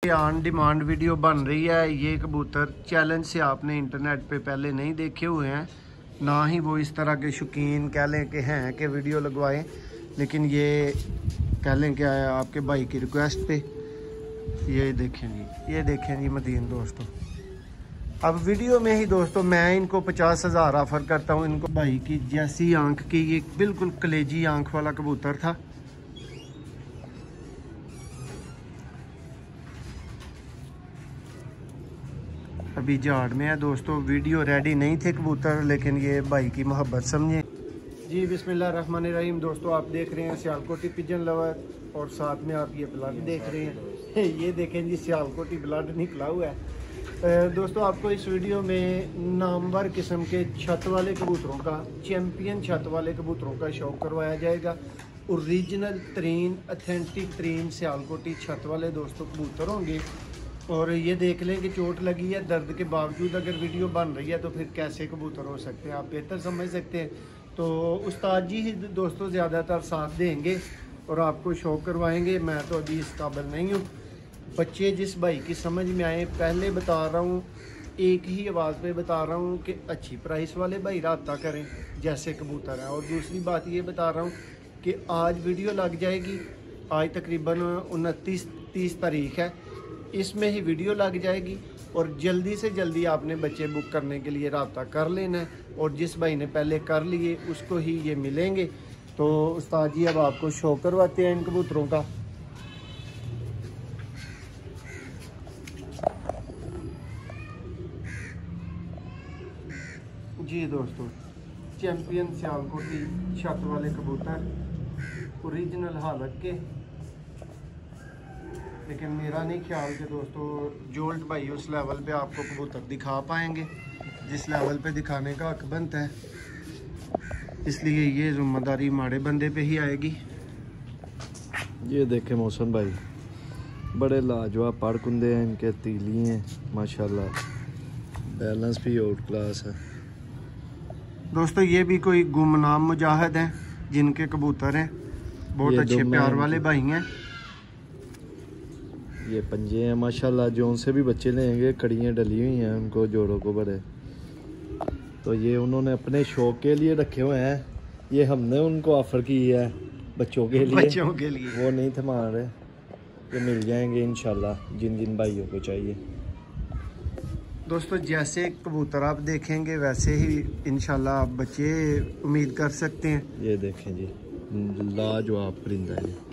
ये on demand video बन रही है। ये कबूतर चैलेंज से आपने इंटरनेट पे पहले नहीं देखे हुए हैं, ना ही वो इस तरह के शौकीन कह लें कि हैं कि वीडियो लगवाएं, लेकिन ये कह लें कि आपके भाई की रिक्वेस्ट पे ये देखें जी मदीन दोस्तों। अब वीडियो में ही दोस्तों मैं इनको 50,000 ऑफ़र करता हूँ। इनको भाई की जैसी आंख की, ये बिल्कुल कलेजी आंख वाला कबूतर था। अभी झाड़ में है दोस्तों, वीडियो रेडी नहीं थे कबूतर, लेकिन ये भाई की मोहब्बत समझे जी। बिस्मिल्लाहिर्रहमानिर्रहीम दोस्तों, आप देख रहे हैं सियालकोटी पिजन लवर और साथ में आप ये ब्लड देख रहे हैं। ये देखें जी, सियालकोटी ब्लड निकला हुआ है। दोस्तों आपको इस वीडियो में नामवर किस्म के छत वाले कबूतरों का, चैम्पियन छत वाले कबूतरों का शौक करवाया जाएगा। ओरिजिनल तरीन, अथेंटिक तरीन सियालकोटी छत वाले दोस्तों कबूतर होंगे। और ये देख लें कि चोट लगी है, दर्द के बावजूद अगर वीडियो बन रही है तो फिर कैसे कबूतर हो सकते हैं, आप बेहतर समझ सकते हैं। तो उस्ताद जी ही दोस्तों ज़्यादातर साथ देंगे और आपको शौक करवाएंगे। मैं तो अभी इस काबिल नहीं हूँ। बच्चे जिस भाई की समझ में आए, पहले बता रहा हूँ, एक ही आवाज़ पे बता रहा हूँ कि अच्छी प्राइस वाले भाई राब्ता करें जैसे कबूतर हैं। और दूसरी बात ये बता रहा हूँ कि आज वीडियो लग जाएगी, आज तकरीबन 29-30 तारीख है, इसमें ही वीडियो लग जाएगी और जल्दी से जल्दी आपने बच्चे बुक करने के लिए राब्ता कर लेना है। और जिस भाई ने पहले कर लिए उसको ही ये मिलेंगे। तो उस्ताद जी अब आपको शो करवाते हैं इन कबूतरों का। जी दोस्तों, चैम्पियन सियालकोटी छत वाले कबूतर, ओरिजिनल हालत के। लेकिन मेरा नहीं ख्याल कि दोस्तों जोल्ट भाई उस लेवल पे आपको कबूतर दिखा पाएंगे जिस लेवल पे दिखाने का हक बनता है, इसलिए ये जिम्मेदारी माड़े बंदे पे ही आएगी। ये देखे मौसम भाई, बड़े लाजवाब पारकुंदे हैं, इनके तीली हैं माशाल्लाह, बैलेंस भी आउट क्लास है दोस्तों। ये भी कोई गुमनाम मुजाहिद हैं जिनके कबूतर हैं, बहुत अच्छे प्यार वाले भाई हैं। ये पंजे हैं माशाल्लाह, जो उनसे भी बच्चे लेंगे, कड़ियाँ डली हुई हैं उनको, जोड़ों को बड़े। तो ये उन्होंने अपने शौक के लिए रखे हुए हैं, ये हमने उनको ऑफ़र की है बच्चों के लिए, वो नहीं थे मान रहे। ये मिल जाएंगे इंशाल्लाह जिन जिन भाइयों को चाहिए। दोस्तों जैसे कबूतर आप देखेंगे वैसे ही इंशाल्लाह आप बच्चे उम्मीद कर सकते हैं। ये देखें जी, लाजवाब परिंदा है।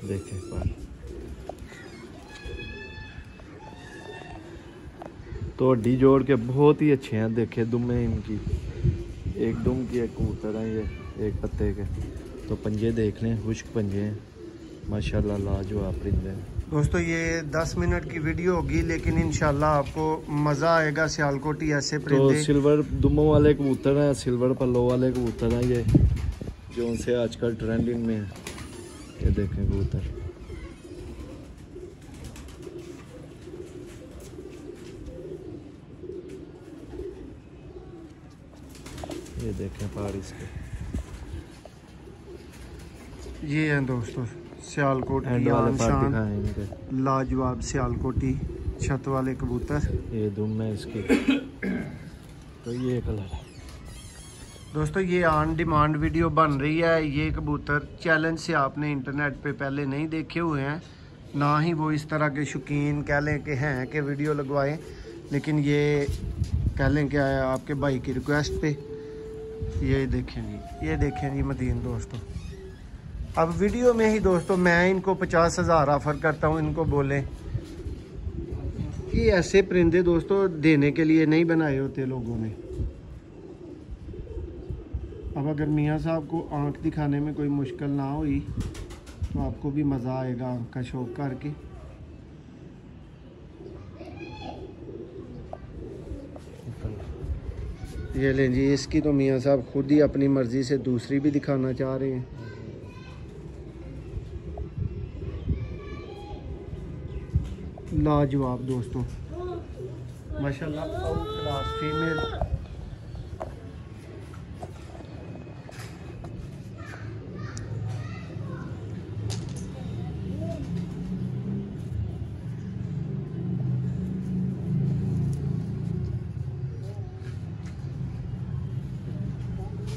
देखें पर तो हड्डी जोड़ के बहुत ही अच्छे हैं। देखे दुम्बे इनकी, एक दुम की एक कबूतर है, ये एक पत्ते के। तो पंजे देख लें, खुश्क पंजे हैं माशाल्लाह, लाजवाब परिंदे हैं दोस्तों। ये 10 मिनट की वीडियो होगी, लेकिन इंशाल्लाह आपको मज़ा आएगा। सियालकोटी ऐसे परिंदे, तो सिल्वर दुम्बों वाले कबूतर हैं, सिल्वर पल्लों वाले कबूतर हैं, ये जो उनसे आजकल ट्रेंडिंग में है। ये देखें कबूतर, ये देखें पारिस के। ये हैं दोस्तों सियालकोटी लाजवाब सियालकोटी छत वाले कबूतर। ये दुम है इसकी, तो ये कलर है दोस्तों। ये ऑन डिमांड वीडियो बन रही है। ये कबूतर चैलेंज से आपने इंटरनेट पे पहले नहीं देखे हुए हैं, ना ही वो इस तरह के शौकीन कह लें कि हैं कि वीडियो लगवाएं, लेकिन ये कह लें कि आपके भाई की रिक्वेस्ट पे ये देखें जी मदीन दोस्तों। अब वीडियो में ही दोस्तों मैं इनको 50,000 ऑफ़र करता हूँ। इनको बोलें कि ऐसे परिंदे दोस्तों देने के लिए नहीं बनाए होते लोगों ने। अब अगर मियाँ साहब को आंख दिखाने में कोई मुश्किल ना हुई तो आपको भी मज़ा आएगा आंख का शौक करके। ये लें जी, इसकी तो मियाँ साहब खुद ही अपनी मर्ज़ी से दूसरी भी दिखाना चाह रहे हैं। लाजवाब दोस्तों, माशाल्लाह क्लास फीमेल।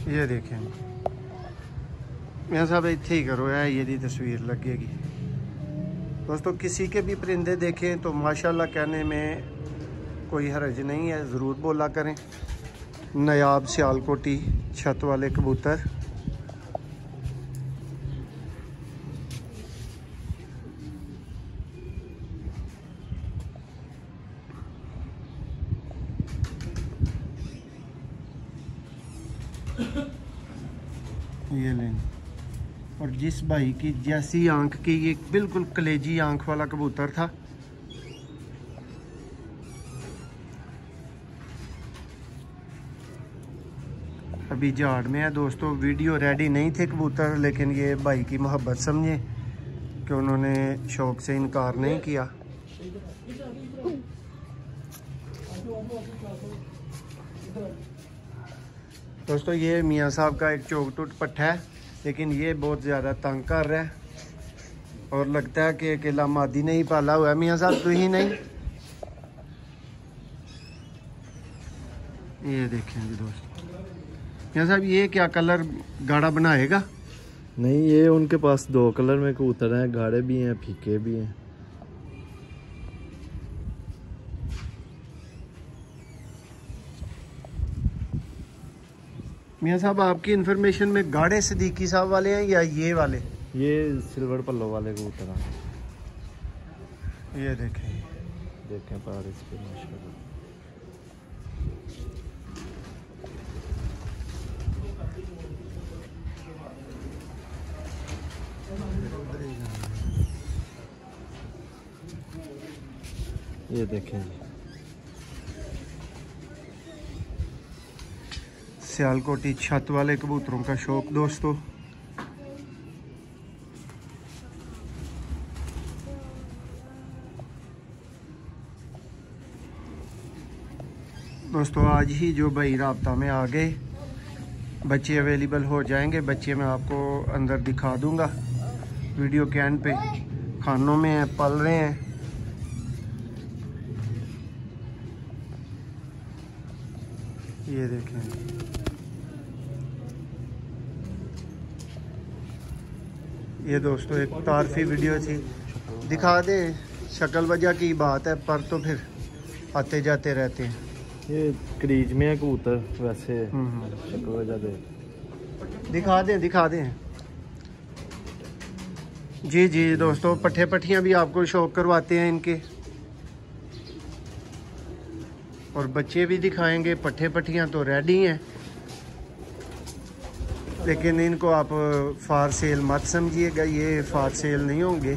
ये देखें मैं साहब इतने ही करो है, ये तस्वीर लगेगी। दोस्तों किसी के भी परिंदे देखें तो माशाल्लाह कहने में कोई हर्ज नहीं है, ज़रूर बोला करें। नायाब सियालकोटी छत वाले कबूतर। ये लें, और जिस भाई की जैसी आंख की, ये बिल्कुल कलेजी आंख वाला कबूतर था। अभी झाड़ में है दोस्तों, वीडियो रेडी नहीं थे कबूतर, लेकिन ये भाई की मोहब्बत समझे कि उन्होंने शौक से इनकार नहीं किया। दोस्तों ये मियाँ साहब का एक चोक-टूट पट्ठा है, लेकिन ये बहुत ज़्यादा तंग कर रहा है और लगता है कि अकेला मादी नहीं पाला हुआ है। मियाँ साहब तो ही नहीं। ये देखें जी दोस्तों, मियाँ साहब ये क्या कलर गाढ़ा बनाएगा? नहीं, ये उनके पास 2 कलर में कबूतर हैं, गाढ़े भी हैं फीके भी हैं। मियाँ साहब आपकी इन्फॉर्मेशन में गाढ़े सिद्दीकी साहब वाले हैं या ये वाले? ये सिल्वर पल्लो वाले कबूतर हैं। ये देखें पार इस पे माशाल्लाह। ये देखें सियालकोटी छत वाले कबूतरों का शौक दोस्तों। आज ही जो भाई राब्ता में आ गए, बच्चे अवेलेबल हो जाएंगे। बच्चे मैं आपको अंदर दिखा दूंगा वीडियो के एंड पे। खानों में है, पल रहे हैं। ये देखें, ये दोस्तों एक तारफी वीडियो थी, दिखा दें। शक्ल वजह की बात है, पर तो फिर आते जाते रहते हैं। ये क्रीज में है कबूतर, वैसे शक्ल वजह दे दिखा दें। जी दोस्तों, पट्ठे पट्टियाँ भी आपको शौक करवाते हैं इनके, और बच्चे भी दिखाएंगे। पट्ठे पट्टियाँ तो रेडी हैं, लेकिन इनको आप फार सेल मत समझिएगा, ये फार सेल नहीं होंगे।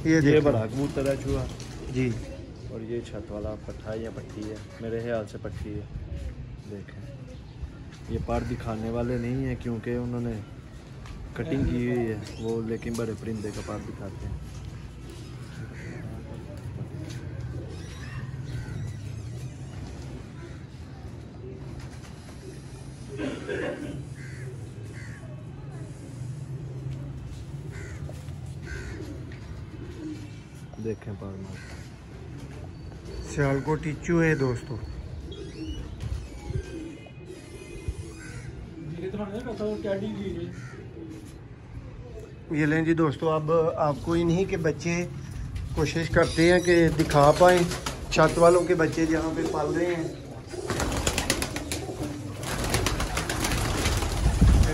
ये बड़ा कबूतर है चूहा जी, और ये छत वाला पट्ठा या पट्टी है, मेरे ख्याल से पट्टी है। देखें, ये पर दिखाने वाले नहीं है क्योंकि उन्होंने कटिंग की हुई है वो, लेकिन बड़े परिंदे का पर दिखाते हैं। देखें पर सियालकोटी चूहे दोस्तों। ये लें जी दोस्तों, अब आपको इन्हीं के बच्चे कोशिश करते हैं कि दिखा पाएँ, छत वालों के बच्चे जहाँ पे पाल रहे हैं।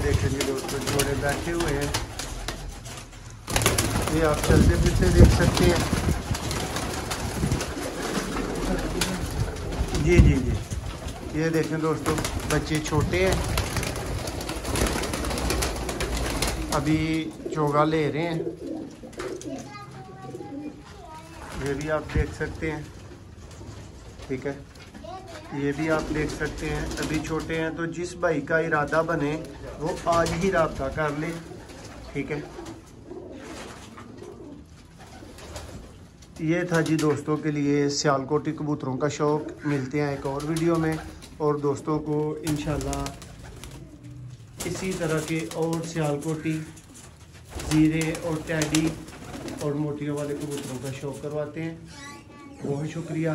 देखेंगे दोस्तों, जोड़े बैठे हुए हैं, ये आप चलते फिरते देख सकते हैं। जी ये देखें दोस्तों, बच्चे छोटे हैं, अभी चोगा ले रहे हैं। ये भी आप देख सकते हैं, ठीक है, ये भी आप देख सकते हैं, अभी छोटे हैं। तो जिस भाई का इरादा बने वो आज ही राब्ता कर ले, ठीक है। ये था जी दोस्तों के लिए सियालकोटी कबूतरों का शौक़। मिलते हैं एक और वीडियो में, और दोस्तों को इंशाल्लाह इसी तरह के और सियालकोटी, ज़ीरे और टैडी और मोतियों वाले कबूतरों का शौक़ करवाते हैं। बहुत शुक्रिया।